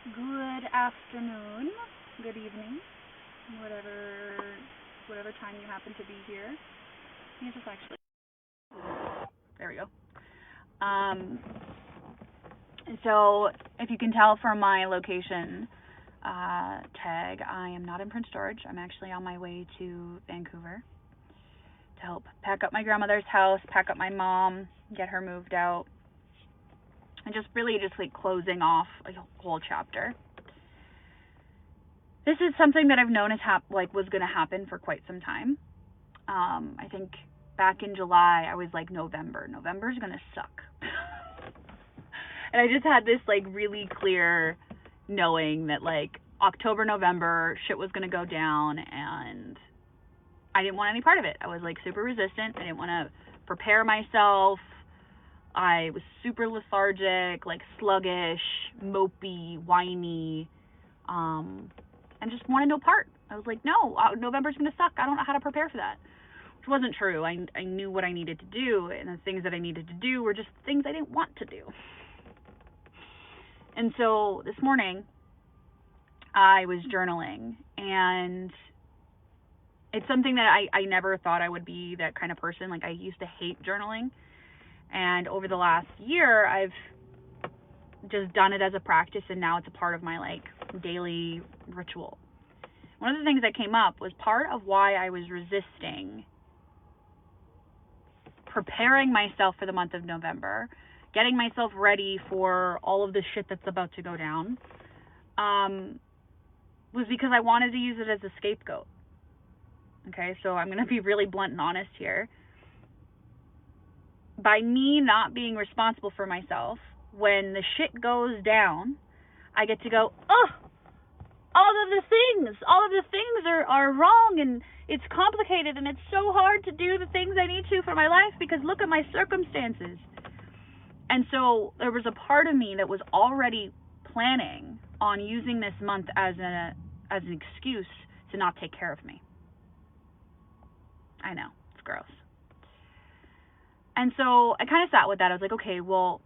Good afternoon, good evening, whatever time you happen to be here. Let me just actually. There we go. Um, so if you can tell from my location tag, I am not in Prince George. I'm actually on my way to Vancouver to help pack up my grandmother's house, pack up my mom, get her moved out, and just really just like closing off a whole chapter. This is something that I've known was going to happen for quite some time. I think back in July, I was like, November's going to suck. And I just had this like really clear knowing that like October, November, shit was going to go down, and I didn't want any part of it. I was like super resistant. I didn't want to prepare myself. I was super lethargic, like sluggish, mopey, whiny, and just wanted no part. I was like, no, November's going to suck. I don't know how to prepare for that. Which wasn't true. I knew what I needed to do, and the things that I needed to do were just things I didn't want to do. And so this morning, I was journaling, and it's something that I never thought I would be that kind of person. Like, I used to hate journaling, and over the last year, I've just done it as a practice, and now it's a part of my like daily ritual. One of the things that came up was part of why I was resisting preparing myself for the month of November, getting myself ready for all of the shit that's about to go down, was because I wanted to use it as a scapegoat. Okay, so I'm going to be really blunt and honest here. By me not being responsible for myself, when the shit goes down, I get to go, oh, all of the things are wrong, and it's complicated, and it's so hard to do the things I need to for my life because look at my circumstances. And so there was a part of me that was already planning on using this month as an excuse to not take care of me. I know, it's gross. And so I kind of sat with that. I was like, okay, well,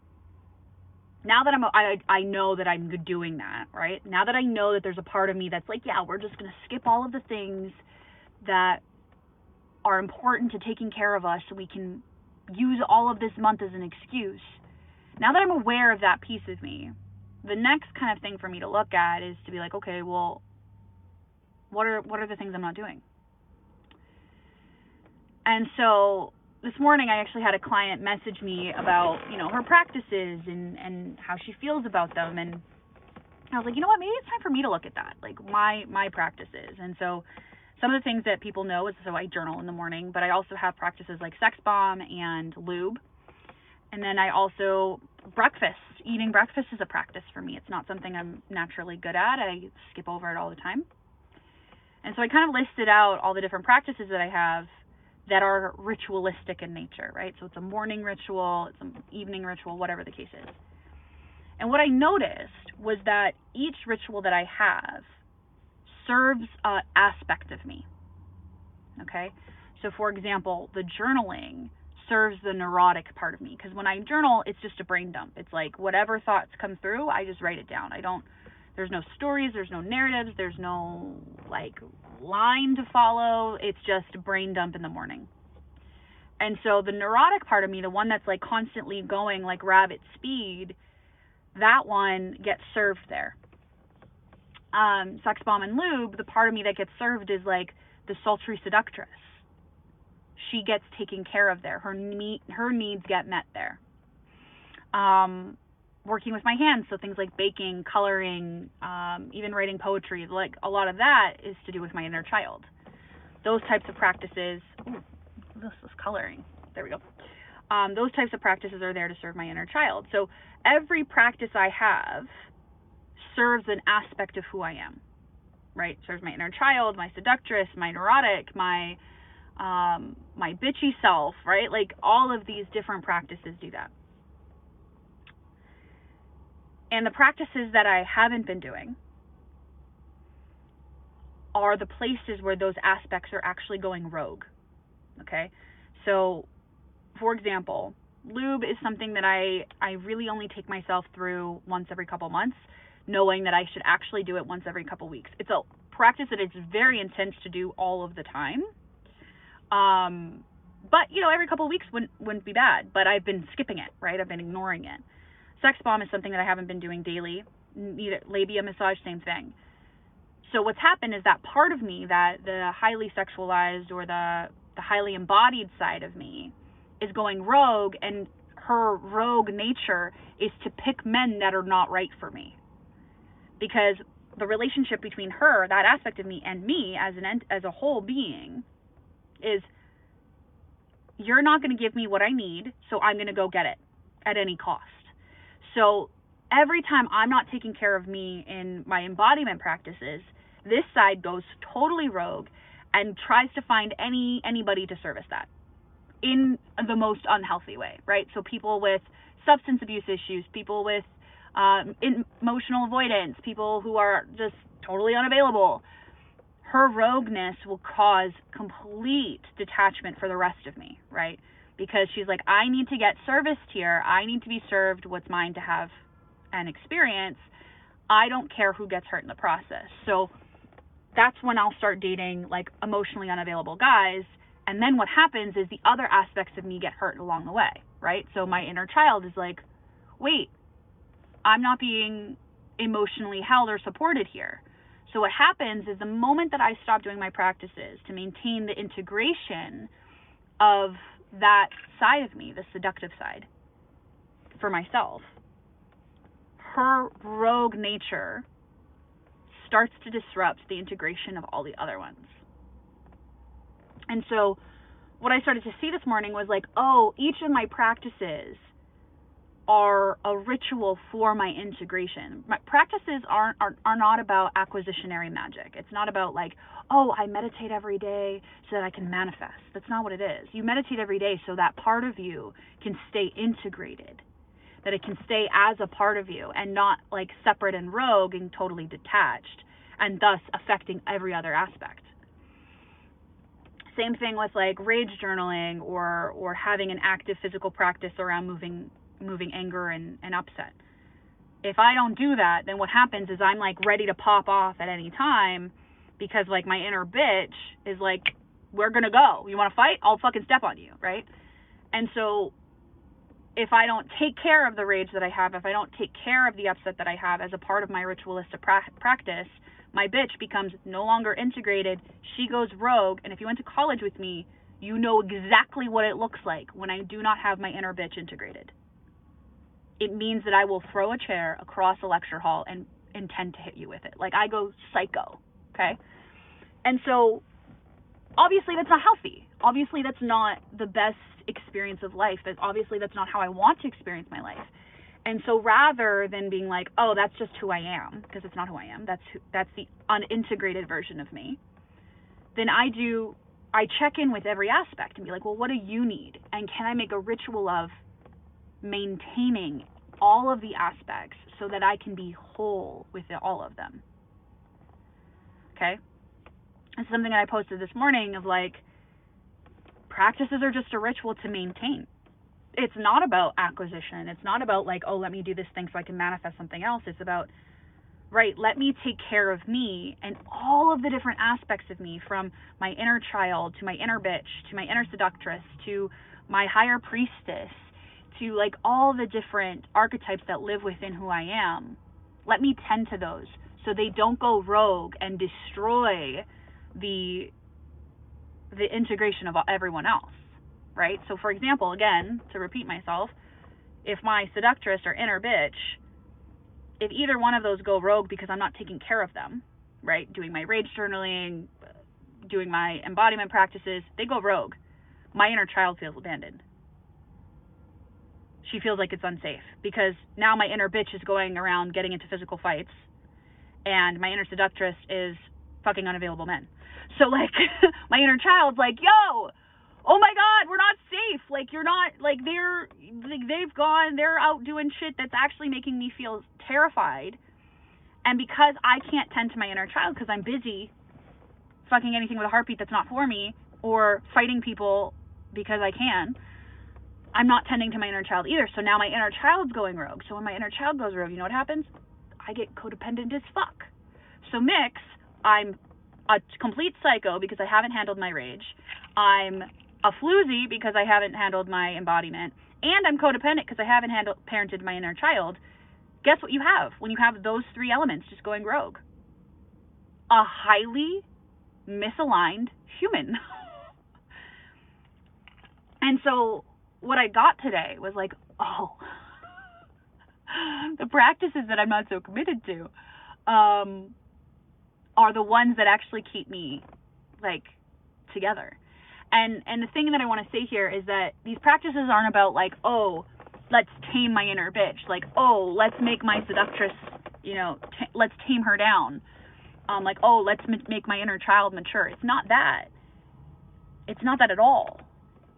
now that I know that I'm doing that, right? Now that I know that there's a part of me that's like, yeah, we're just going to skip all of the things that are important to taking care of us so we can use all of this month as an excuse. Now that I'm aware of that piece of me, the next kind of thing for me to look at is to be like, okay, well, what are the things I'm not doing? And so this morning I actually had a client message me about, her practices and how she feels about them. And I was like, you know what, maybe it's time for me to look at that, like my practices. And so some of the things that people know is, so I journal in the morning, but I also have practices like sex bomb and lube. And then I also, eating breakfast is a practice for me. It's not something I'm naturally good at. I skip over it all the time. And so I kind of listed out all the different practices that I have that are ritualistic in nature, right? So it's a morning ritual, it's an evening ritual, whatever the case is. And what I noticed was that each ritual that I have serves an aspect of me, okay? So for example, the journaling serves the neurotic part of me, because when I journal, it's just a brain dump. It's like whatever thoughts come through, I just write it down. There's no stories, there's no narratives, there's no like line to follow. It's just a brain dump in the morning. And so the neurotic part of me, the one that's like constantly going like rabbit speed, that one gets served there. Sex bomb and lube, the part of me that gets served is like the sultry seductress. She gets taken care of there. Her needs get met there. Working with my hands, so things like baking, coloring, even writing poetry, like a lot of that is to do with my inner child. Those types of practices, this is coloring, there we go. Those types of practices are there to serve my inner child. So every practice I have serves an aspect of who I am, right? Serves my inner child, my seductress, my neurotic, my bitchy self, right? Like all of these different practices do that. And the practices that I haven't been doing are the places where those aspects are actually going rogue, okay? So, for example, lube is something that I really only take myself through once every couple months knowing that I should actually do it once every couple weeks. It's a practice that it's very intense to do all of the time. But, you know, every couple of weeks wouldn't be bad. But I've been skipping it, right? I've been ignoring it. Sex bomb is something that I haven't been doing daily. Neither labia massage, same thing. So what's happened is that part of me, that the highly sexualized or the highly embodied side of me, is going rogue, and her rogue nature is to pick men that are not right for me. Because the relationship between her, that aspect of me, and me as a whole being is, you're not going to give me what I need, so I'm going to go get it at any cost. So every time I'm not taking care of me in my embodiment practices, this side goes totally rogue and tries to find anybody to service that in the most unhealthy way, right? So people with substance abuse issues, people with emotional avoidance, people who are just totally unavailable. Her rogueness will cause complete detachment for the rest of me, right? Because she's like, I need to get serviced here. I need to be served what's mine to have an experience. I don't care who gets hurt in the process. So that's when I'll start dating like emotionally unavailable guys. And then what happens is the other aspects of me get hurt along the way, right? So my inner child is like, wait, I'm not being emotionally held or supported here. So what happens is the moment that I stop doing my practices to maintain the integration of that side of me, the seductive side, for myself, her rogue nature starts to disrupt the integration of all the other ones. And so what I started to see this morning was like, oh, each of my practices are a ritual for my integration. My practices are not about acquisitionary magic. It's not about like, oh, I meditate every day so that I can manifest. That's not what it is. You meditate every day so that part of you can stay integrated, that it can stay as a part of you and not like separate and rogue and totally detached, and thus affecting every other aspect. Same thing with like rage journaling or having an active physical practice around moving anger and upset. If I don't do that, then what happens is I'm like ready to pop off at any time because like my inner bitch is like, we're going to go. You want to fight? I'll fucking step on you, right? And so if I don't take care of the rage that I have, if I don't take care of the upset that I have as a part of my ritualistic practice, my bitch becomes no longer integrated. She goes rogue. And if you went to college with me, you know exactly what it looks like when I do not have my inner bitch integrated. It means that I will throw a chair across a lecture hall and intend to hit you with it. Like I go psycho, okay? And so obviously that's not healthy. Obviously that's not the best experience of life. Obviously that's not how I want to experience my life. And so rather than being like, oh, that's just who I am, because it's not who I am, that's the unintegrated version of me, then I check in with every aspect and be like, well, what do you need? And can I make a ritual of maintaining all of the aspects so that I can be whole with all of them? Okay? It's something that I posted this morning of like, practices are just a ritual to maintain. It's not about acquisition. It's not about like, oh, let me do this thing so I can manifest something else. It's about, right, let me take care of me and all of the different aspects of me, from my inner child to my inner bitch to my inner seductress to my higher priestess to like all the different archetypes that live within who I am. Let me tend to those so they don't go rogue and destroy the integration of everyone else, right? So for example, again, to repeat myself, if my seductress or inner bitch, if either one of those go rogue because I'm not taking care of them, right, doing my rage journaling, doing my embodiment practices, they go rogue. My inner child feels abandoned. She feels like it's unsafe because now my inner bitch is going around getting into physical fights and my inner seductress is fucking unavailable men. So like my inner child's like, yo, oh my God, we're not safe. Like you're not, like they're out doing shit that's actually making me feel terrified. And because I can't tend to my inner child because I'm busy fucking anything with a heartbeat that's not for me or fighting people because I can, I'm not tending to my inner child either. So now my inner child's going rogue. So when my inner child goes rogue, you know what happens? I get codependent as fuck. So mix, I'm a complete psycho because I haven't handled my rage. I'm a floozy because I haven't handled my embodiment. And I'm codependent because I haven't parented my inner child. Guess what you have when you have those three elements just going rogue? A highly misaligned human. And so what I got today was like, oh, the practices that I'm not so committed to are the ones that actually keep me like together. And the thing that I want to say here is that these practices aren't about like, oh, let's tame my inner bitch. Like, oh, let's make my seductress, let's tame her down. Like, oh, let's make my inner child mature. It's not that. It's not that at all.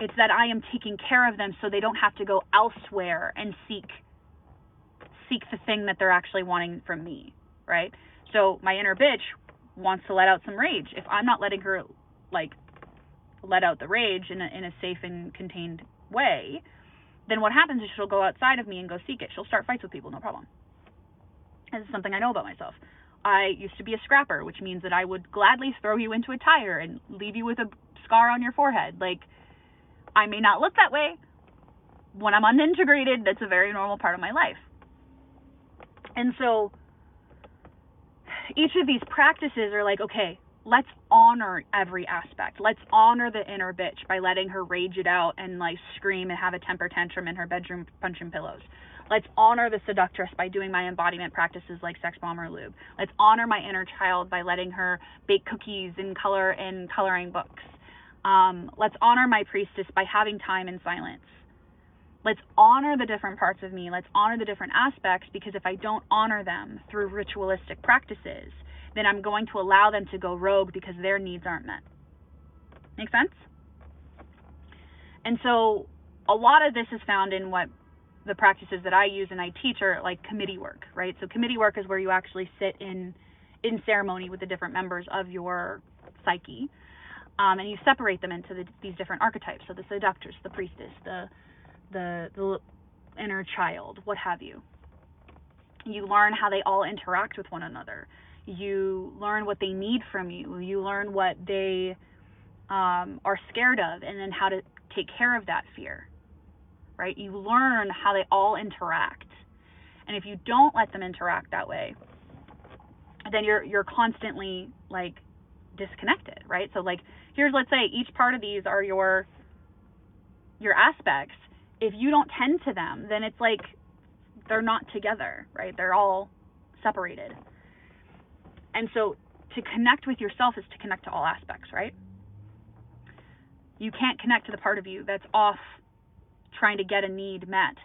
It's that I am taking care of them so they don't have to go elsewhere and seek the thing that they're actually wanting from me, right? So my inner bitch wants to let out some rage. If I'm not letting her, like, let out the rage in a safe and contained way, then what happens is she'll go outside of me and go seek it. She'll start fights with people, no problem. This is something I know about myself. I used to be a scrapper, which means that I would gladly throw you into a tire and leave you with a scar on your forehead. Like, I may not look that way. When I'm unintegrated, that's a very normal part of my life. And so each of these practices are like, okay, let's honor every aspect. Let's honor the inner bitch by letting her rage it out and like scream and have a temper tantrum in her bedroom punching pillows. Let's honor the seductress by doing my embodiment practices like sex bomb or lube. Let's honor my inner child by letting her bake cookies and color in coloring books. Let's honor my priestess by having time in silence. Let's honor the different parts of me. Let's honor the different aspects, because if I don't honor them through ritualistic practices, then I'm going to allow them to go rogue because their needs aren't met. Make sense? And so a lot of this is found in what the practices that I use and I teach are like committee work, right? So committee work is where you actually sit in ceremony with the different members of your psyche, and you separate them into these different archetypes. So the seductress, the priestess, the inner child, what have you. You learn how they all interact with one another. You learn what they need from you. You learn what they are scared of, and then how to take care of that fear, right? You learn how they all interact. And if you don't let them interact that way, then you're constantly like disconnected, right? So like, let's say each part of these are your aspects. If you don't tend to them, then it's like they're not together, right? They're all separated. And so to connect with yourself is to connect to all aspects, right? You can't connect to the part of you that's off trying to get a need met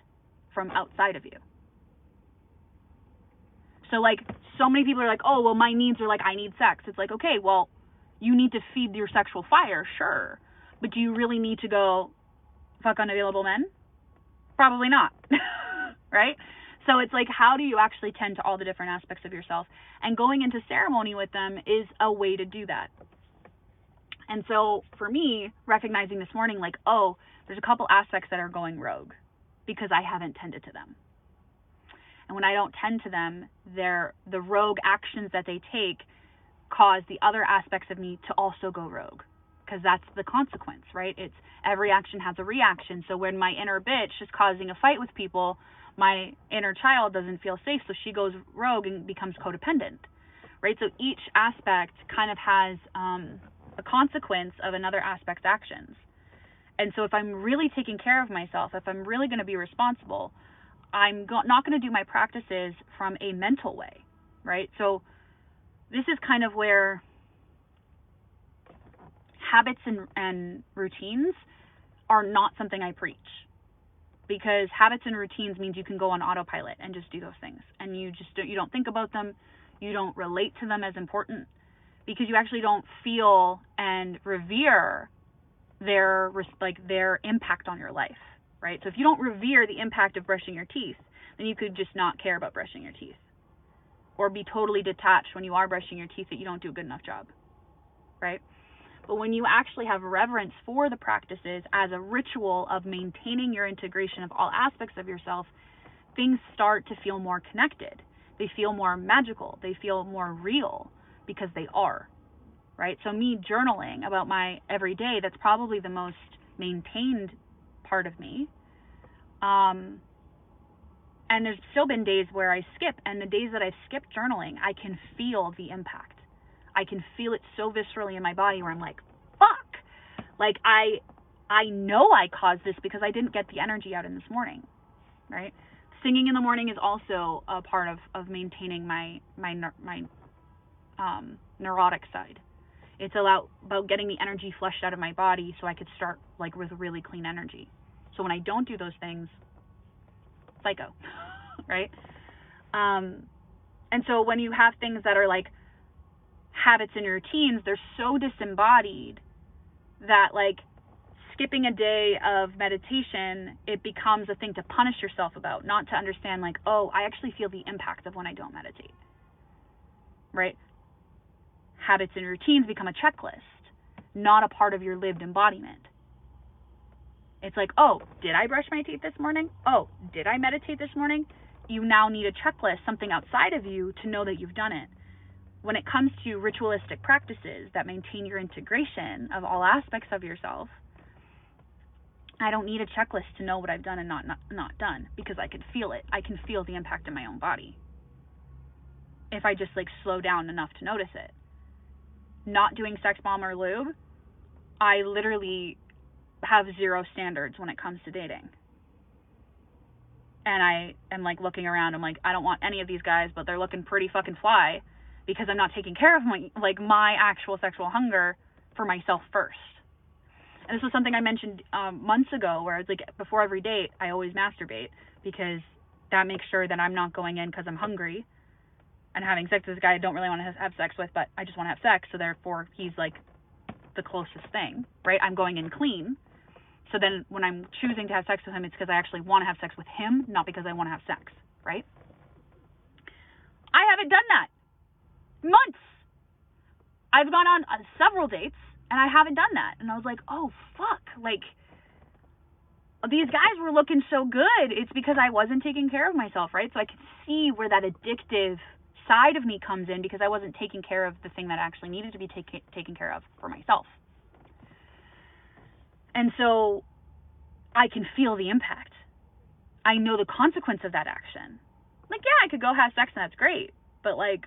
from outside of you. So like, so many people are like, oh, well, my needs are like, I need sex. It's like, okay, well, you need to feed your sexual fire, sure. But do you really need to go fuck unavailable men? Probably not, right? So it's like, how do you actually tend to all the different aspects of yourself? And going into ceremony with them is a way to do that. And so for me, recognizing this morning, like, oh, there's a couple aspects that are going rogue because I haven't tended to them. And when I don't tend to them, the rogue actions that they take cause the other aspects of me to also go rogue, because that's the consequence, right? It's every action has a reaction. So when my inner bitch is causing a fight with people, my inner child doesn't feel safe, so she goes rogue and becomes codependent, right? So each aspect kind of has a consequence of another aspect's actions. And so if I'm really taking care of myself, if I'm really going to be responsible, I'm not going to do my practices from a mental way, right? So this is kind of where habits and routines are not something I preach, because habits and routines means you can go on autopilot and just do those things, and you don't think about them, you don't relate to them as important, because you actually don't feel and revere their impact on your life, right? So if you don't revere the impact of brushing your teeth, then you could just not care about brushing your teeth, or be totally detached when you are brushing your teeth that you don't do a good enough job, right? But when you actually have reverence for the practices as a ritual of maintaining your integration of all aspects of yourself, things start to feel more connected. They feel more magical. They feel more real because they are, right? So me journaling about my everyday, that's probably the most maintained part of me. And there's still been days where I skip, and the days that I've skipped journaling, I can feel the impact. I can feel it so viscerally in my body where I'm like, fuck! Like, I know I caused this because I didn't get the energy out in this morning, right? Singing in the morning is also a part of maintaining my neurotic side. It's about getting the energy flushed out of my body so I could start like with really clean energy. So when I don't do those things, psycho, right? And so when you have things that are like habits and routines, they're so disembodied that like skipping a day of meditation, it becomes a thing to punish yourself about, not to understand like, oh, I actually feel the impact of when I don't meditate, right? Habits and routines become a checklist, not a part of your lived embodiment. It's like, oh, did I brush my teeth this morning? Oh, did I meditate this morning? You now need a checklist, something outside of you to know that you've done it. When it comes to ritualistic practices that maintain your integration of all aspects of yourself, I don't need a checklist to know what I've done and not done, because I can feel it. I can feel the impact in my own body if I just like slow down enough to notice it. Not doing sex bomb or lube, I literally have zero standards when it comes to dating. And I am like looking around, I'm like, I don't want any of these guys, but they're looking pretty fucking fly because I'm not taking care of my actual sexual hunger for myself first. And this was something I mentioned months ago, where it's like before every date, I always masturbate because that makes sure that I'm not going in because I'm hungry and having sex with this guy I don't really want to have sex with, but I just want to have sex. So therefore, he's like the closest thing, right? I'm going in clean. So then when I'm choosing to have sex with him, it's because I actually want to have sex with him, not because I want to have sex, right? I haven't done that. Months. I've gone on several dates, and I haven't done that. And I was like, oh, fuck. Like, these guys were looking so good. It's because I wasn't taking care of myself, right? So I could see where that addictive side of me comes in because I wasn't taking care of the thing that actually needed to be taken care of for myself. And so I can feel the impact. I know the consequence of that action. Like, yeah, I could go have sex and that's great. But like,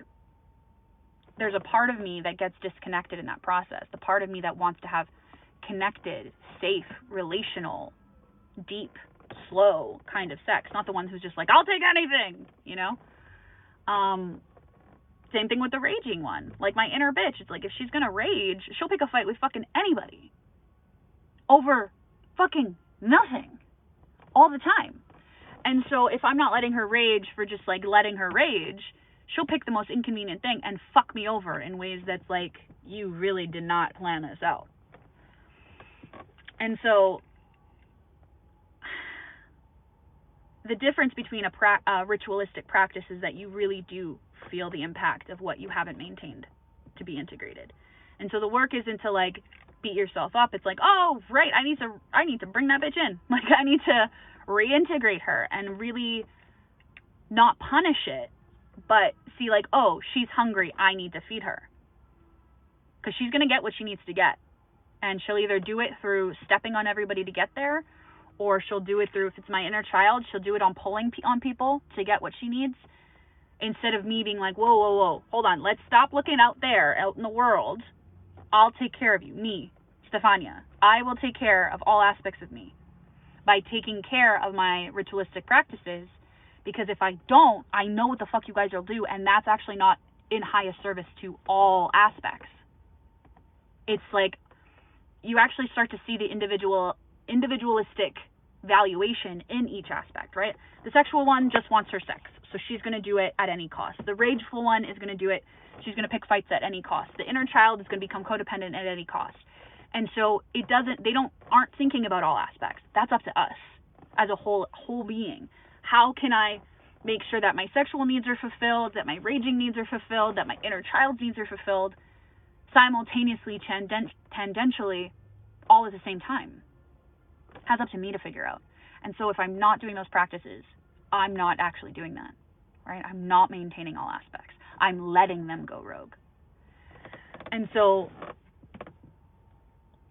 there's a part of me that gets disconnected in that process. The part of me that wants to have connected, safe, relational, deep, slow kind of sex. Not the one who's just like, I'll take anything, you know? Same thing with the raging one. Like my inner bitch, it's like if she's gonna rage, she'll pick a fight with fucking anybody. Over fucking nothing. All the time. And so if I'm not letting her rage for just like letting her rage, she'll pick the most inconvenient thing and fuck me over in ways that's like, you really did not plan this out. And so the difference between a ritualistic practice is that you really do feel the impact of what you haven't maintained to be integrated. And so the work isn't to like beat yourself up. It's like, oh, right, I need to bring that bitch in. Like I need to reintegrate her and really not punish it, but see like, oh, she's hungry. I need to feed her. Because she's going to get what she needs to get. And she'll either do it through stepping on everybody to get there, or she'll do it through, if it's my inner child, she'll do it on pulling on people to get what she needs. Instead of me being like, whoa, hold on, let's stop looking out there, out in the world. I'll take care of you, me, Stefania. I will take care of all aspects of me by taking care of my ritualistic practices, because if I don't, I know what the fuck you guys will do, and that's actually not in highest service to all aspects. It's like you actually start to see the individualistic valuation in each aspect, right? The sexual one just wants her sex, so she's going to do it at any cost. The rageful one is going to do it. She's going to pick fights at any cost. The inner child is going to become codependent at any cost. And so aren't thinking about all aspects. That's up to us as a whole being. How can I make sure that my sexual needs are fulfilled, that my raging needs are fulfilled, that my inner child's needs are fulfilled simultaneously, tangentially, all at the same time? That's up to me to figure out. And so if I'm not doing those practices, I'm not actually doing that, right? I'm not maintaining all aspects. I'm letting them go rogue. And so,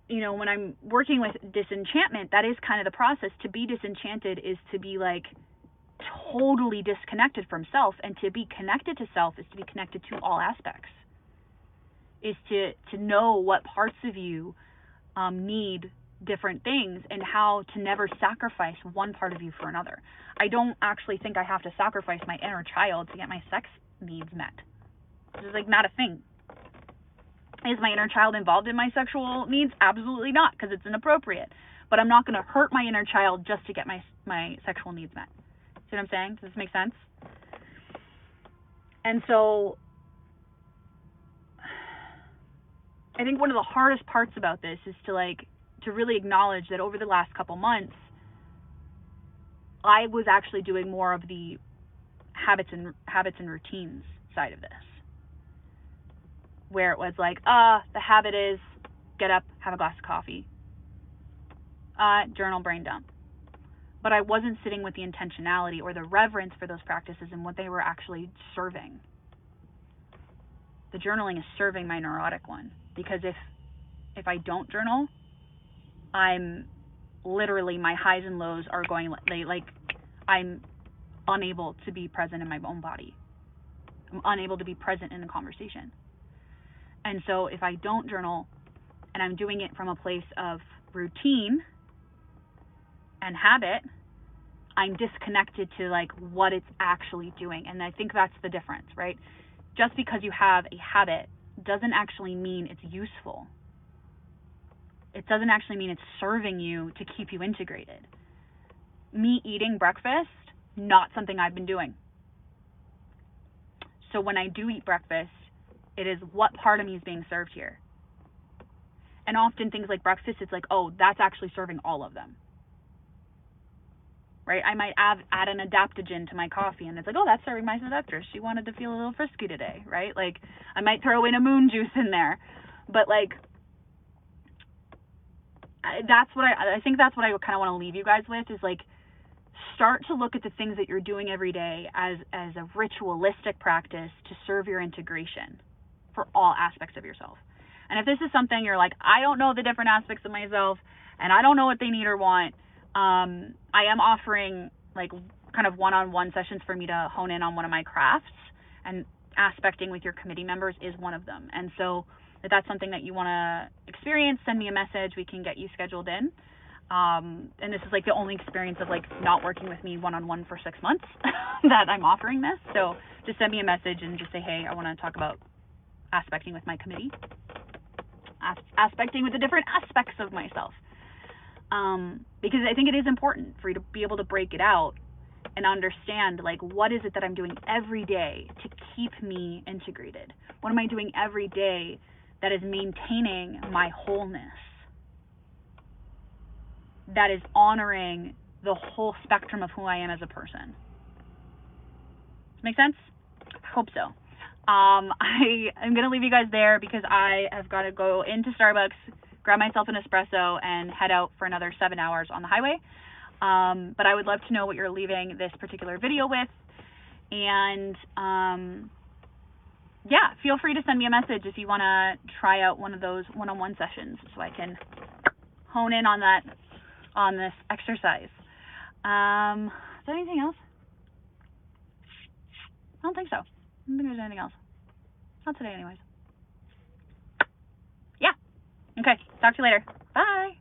you know, when I'm working with disenchantment, that is kind of the process. To be disenchanted is to be like totally disconnected from self, and to be connected to self is to be connected to all aspects. Is to know what parts of you need different things, and how to never sacrifice one part of you for another. I don't actually think I have to sacrifice my inner child to get my sex needs met. It's like not a thing. Is my inner child involved in my sexual needs? Absolutely not, because it's inappropriate. But I'm not going to hurt my inner child just to get my sexual needs met. See what I'm saying? Does this make sense? And so I think one of the hardest parts about this is to really acknowledge that over the last couple months, I was actually doing more of the habits and routines side of this, where it was like, the habit is get up, have a glass of coffee, journal, brain dump. But I wasn't sitting with the intentionality or the reverence for those practices and what they were actually serving. The journaling is serving my neurotic one, because if I don't journal, I'm literally, my highs and lows are going like I'm unable to be present in my own body. I'm unable to be present in a conversation. And so if I don't journal and I'm doing it from a place of routine and habit, I'm disconnected to like what it's actually doing. And I think that's the difference, right? Just because you have a habit doesn't actually mean it's useful. It doesn't actually mean it's serving you to keep you integrated. Me eating breakfast, not something I've been doing. So when I do eat breakfast, it is what part of me is being served here. And often things like breakfast, it's like, oh, that's actually serving all of them. Right? I might add an adaptogen to my coffee, and it's like, oh, that's serving my seductress. She wanted to feel a little frisky today, right? Like, I might throw in a moon juice in there. But, like, that's what I think that's what I kind of want to leave you guys with, is, like, start to look at the things that you're doing every day as a ritualistic practice to serve your integration for all aspects of yourself. And if this is something you're like, I don't know the different aspects of myself, and I don't know what they need or want, I am offering like kind of one-on-one sessions for me to hone in on one of my crafts, and aspecting with your committee members is one of them. And so if that's something that you want to experience, send me a message. We can get you scheduled in. And this is like the only experience of like not working with me one-on-one for 6 months that I'm offering this. So just send me a message and just say, hey, I want to talk about aspecting with my committee, aspecting with the different aspects of myself. Because I think it is important for you to be able to break it out and understand, like, what is it that I'm doing every day to keep me integrated? What am I doing every day that is maintaining my wholeness, that is honoring the whole spectrum of who I am as a person? Does that make sense? I hope so. I'm going to leave you guys there because I have got to go into Starbucks, grab myself an espresso, and head out for another 7 hours on the highway. But I would love to know what you're leaving this particular video with. And yeah, feel free to send me a message if you want to try out one of those one-on-one sessions so I can hone in on this exercise. Is there anything else? I don't think so. I don't think there's anything else. Not today anyways. Yeah. Okay. Talk to you later. Bye.